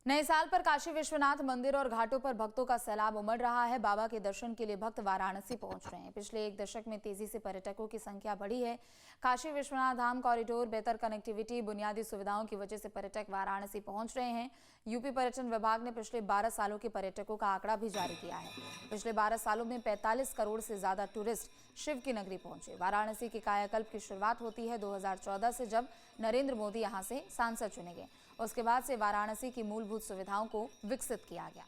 नए साल पर काशी विश्वनाथ मंदिर और घाटों पर भक्तों का सैलाब उमड़ रहा है। बाबा के दर्शन के लिए भक्त वाराणसी पहुंच रहे हैं। पिछले एक दशक में तेजी से पर्यटकों की संख्या बढ़ी है। काशी विश्वनाथ धाम कॉरिडोर, बेहतर कनेक्टिविटी, बुनियादी सुविधाओं की वजह से पर्यटक वाराणसी पहुंच रहे हैं। यूपी पर्यटन विभाग ने पिछले 12 सालों के पर्यटकों का आंकड़ा भी जारी किया है। पिछले 12 सालों में 45 करोड़ से ज्यादा टूरिस्ट शिव की नगरी पहुंचे। वाराणसी के कायाकल्प की शुरुआत होती है 2014 से, जब नरेंद्र मोदी यहां से सांसद चुने गए। उसके बाद से वाराणसी की मूलभूत सुविधाओं को विकसित किया गया।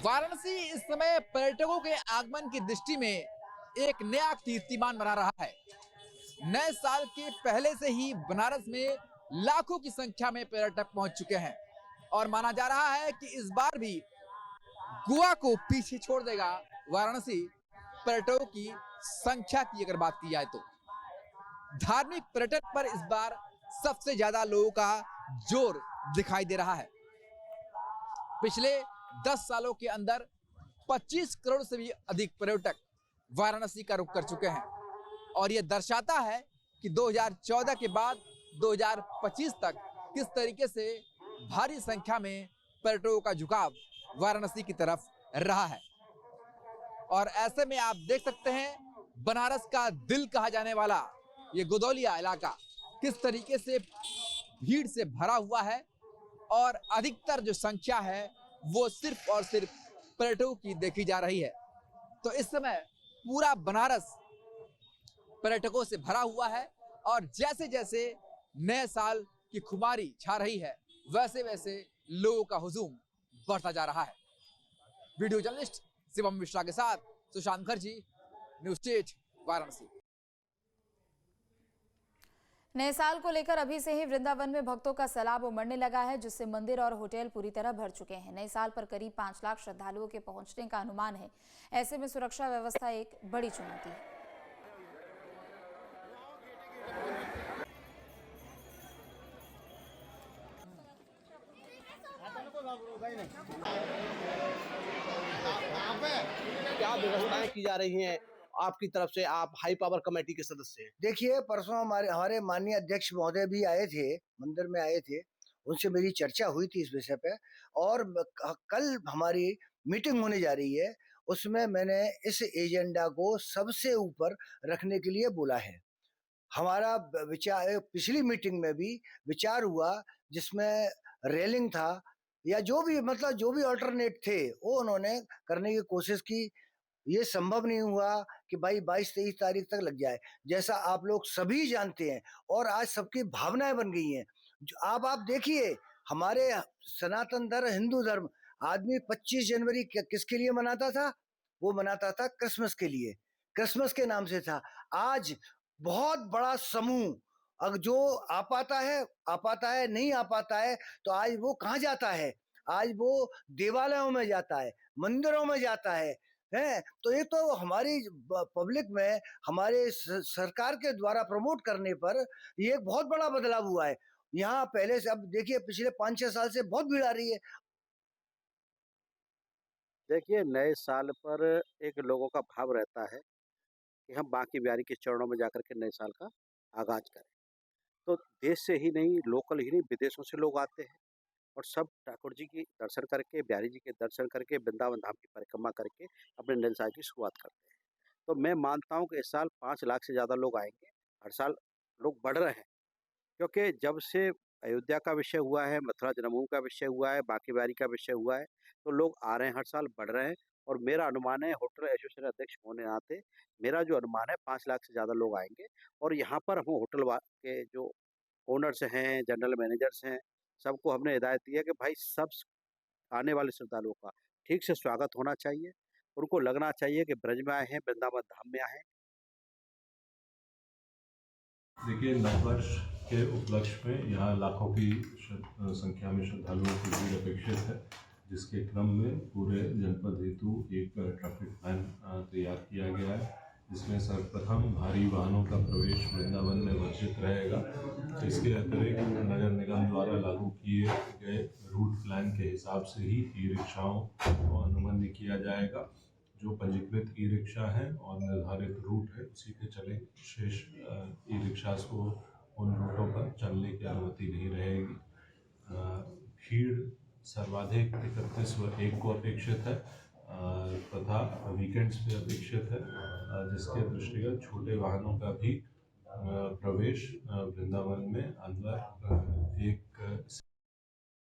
वाराणसी इस समय पर्यटकों के आगमन की दृष्टि में एक नया कीर्तिमान बना रहा है। नए साल के पहले से ही बनारस में लाखों की संख्या में पर्यटक पहुंच चुके हैं और माना जा रहा है कि इस बार भी गोवा को पीछे छोड़ देगा वाराणसी पर्यटकों की संख्या की अगर बात की जाए तो। धार्मिक पर्यटन पर इस बार सबसे ज्यादा लोगों का जोर दिखाई दे रहा है। पिछले 10 सालों के अंदर 25 करोड़ से भी अधिक पर्यटक वाराणसी का रुख कर चुके हैं और यह दर्शाता है कि 2014 के बाद 2025 तक किस तरीके से भारी संख्या में पर्यटकों का झुकाव वाराणसी की तरफ रहा है। और ऐसे में आप देख सकते हैं बनारस का दिल कहा जाने वाला ये गोदौलिया इलाका किस तरीके से भीड़ से भरा हुआ है और अधिकतर जो संख्या है वो सिर्फ और सिर्फ पर्यटकों की देखी जा रही है। तो इस समय पूरा बनारस पर्यटकों से भरा हुआ है और जैसे जैसे नए साल की खुमारी छा रही है वैसे वैसे लोगों का हुजूम बढ़ता जा रहा है। वीडियो जर्नलिस्ट शिवम मिश्रा के साथ सुशांत मुखर्जी, न्यूज 8 वाराणसी। नए साल को लेकर अभी से ही वृंदावन में भक्तों का सैलाब उमड़ने लगा है, जिससे मंदिर और होटल पूरी तरह भर चुके हैं। नए साल पर करीब 5 लाख श्रद्धालुओं के पहुंचने का अनुमान है। ऐसे में सुरक्षा व्यवस्था एक बड़ी चुनौती है। क्या व्यवस्थाएं की जा रही हैं आपकी तरफ से? आप हाई पावर कमेटी के सदस्य हैं। देखिए, परसों हमारे माननीय अध्यक्ष महोदय भी आए थे, मंदिर में आए थे, उनसे मेरी चर्चा हुई थी इस विषय पे और कल हमारी मीटिंग होने जा रही है। उसमें मैंने इस एजेंडा को सबसे ऊपर रखने के लिए बोला है। हमारा विचार पिछली मीटिंग में भी विचार हुआ, जिसमें रेलिंग था या जो भी मतलब जो भी अल्टरनेट थे वो उन्होंने करने की कोशिश की। ये संभव नहीं हुआ कि भाई 22-23 तारीख तक लग जाए, जैसा आप लोग सभी जानते हैं और आज सबकी भावनाएं बन गई हैं। अब आप देखिए, हमारे सनातन धर्म हिंदू धर्म आदमी 25 जनवरी किसके लिए मनाता था? वो मनाता था क्रिसमस के लिए, क्रिसमस के नाम से था। आज बहुत बड़ा समूह अगर जो आ पाता है, नहीं आ पाता है, तो आज वो कहाँ जाता है? आज वो देवालयों में जाता है, मंदिरों में जाता है। तो ये तो हमारी पब्लिक में हमारे सरकार के द्वारा प्रमोट करने पर ये एक बहुत बड़ा बदलाव हुआ है। यहाँ पहले से अब देखिए पिछले 5-6 साल से बहुत भीड़ आ रही है। देखिए, नए साल पर एक लोगों का भाव रहता है कि हम बांके बिहारी के चरणों में जाकर के नए साल का आगाज करें। तो देश से ही नहीं, लोकल ही नहीं, विदेशों से लोग आते हैं और सब ठाकुर जी की दर्शन करके, बिहारी जी के दर्शन करके, वृंदावन धाम की परिक्रमा करके अपने नए साल की शुरुआत करते हैं। तो मैं मानता हूँ कि इस साल 5 लाख से ज़्यादा लोग आएंगे। हर साल लोग बढ़ रहे हैं क्योंकि जब से अयोध्या का विषय हुआ है, मथुरा जन्मभूमि का विषय हुआ है, बांके बिहारी का विषय हुआ है, तो लोग आ रहे हैं, हर साल बढ़ रहे हैं। और मेरा अनुमान है, होटल एसोसिएशन अध्यक्ष होने नाते मेरा जो अनुमान है 5 लाख से ज़्यादा लोग आएंगे। और यहाँ पर हम होटल के जो ओनर्स हैं, जनरल मैनेजर्स हैं, सबको हमने हिदायत दी है कि भाई सब आने वाले श्रद्धालुओं का ठीक से स्वागत होना चाहिए। उनको लगना चाहिए कि ब्रज में आए हैं, वृंदावन धाम में आए हैं। देखिए, नववर्ष के उपलक्ष्य में यहाँ लाखों की संख्या में श्रद्धालुओं की भीड़ अपेक्षित है, जिसके क्रम में पूरे जनपद हेतु एक ट्रैफिक प्लान तैयार किया गया है, जिसमें सर्वप्रथम भारी वाहनों का प्रवेश वृंदावन में वर्जित रहेगा। इसके अतिरिक्त नगर निगम द्वारा लागू किए गए रूट प्लान के हिसाब से ही ई रिक्शाओं को अनुमति किया जाएगा। जो पंजीकृत ई रिक्शा है और निर्धारित रूट है उसी के चले, शेष ई रिक्शा को उन रूटों पर चलने की अनुमति नहीं रहेगी। भीड़ सर्वाधिक 31/1 को अपेक्षित है तथा वीकेंड्स पे अपेक्षित है, जिसके दृष्टिगत छोटे वाहनों का भी प्रवेश वृंदावन में अंदर एक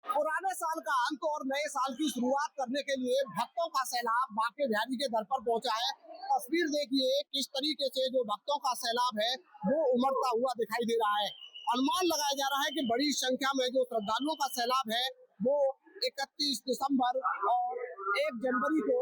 पुराने साल का अंत और नए साल की शुरुआत करने के लिए भक्तों का सैलाब बांके बिहारी के दर पर पहुंचा है। तस्वीर देखिए किस तरीके से जो भक्तों का सैलाब है वो उमड़ता हुआ दिखाई दे रहा है। अनुमान लगाया जा रहा है कि बड़ी संख्या में जो श्रद्धालुओं का सैलाब है वो 31 दिसंबर और 1 जनवरी को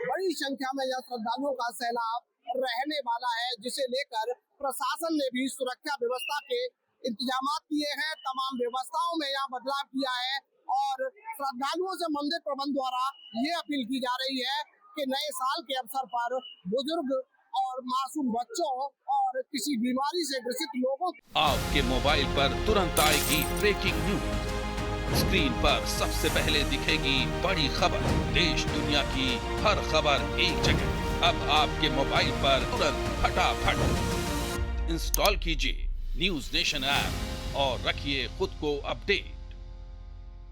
बड़ी संख्या में यह श्रद्धालुओं का सैलाब रहने वाला है, जिसे लेकर प्रशासन ने भी सुरक्षा व्यवस्था के इंतजाम किए हैं। तमाम व्यवस्थाओं में यहाँ बदलाव किया है और श्रद्धालुओं से मंदिर प्रबंधन द्वारा ये अपील की जा रही है कि नए साल के अवसर पर बुजुर्ग और मासूम बच्चों और किसी बीमारी से ग्रसित लोगों आपके मोबाइल पर तुरंत आएगी ब्रेकिंग न्यूज। स्क्रीन पर सबसे पहले दिखेगी बड़ी खबर, देश दुनिया की हर खबर एक जगह। अब आपके मोबाइल पर तुरंत फटाफट इंस्टॉल कीजिए न्यूज़ नेशन ऐप और रखिए खुद को अपडेट।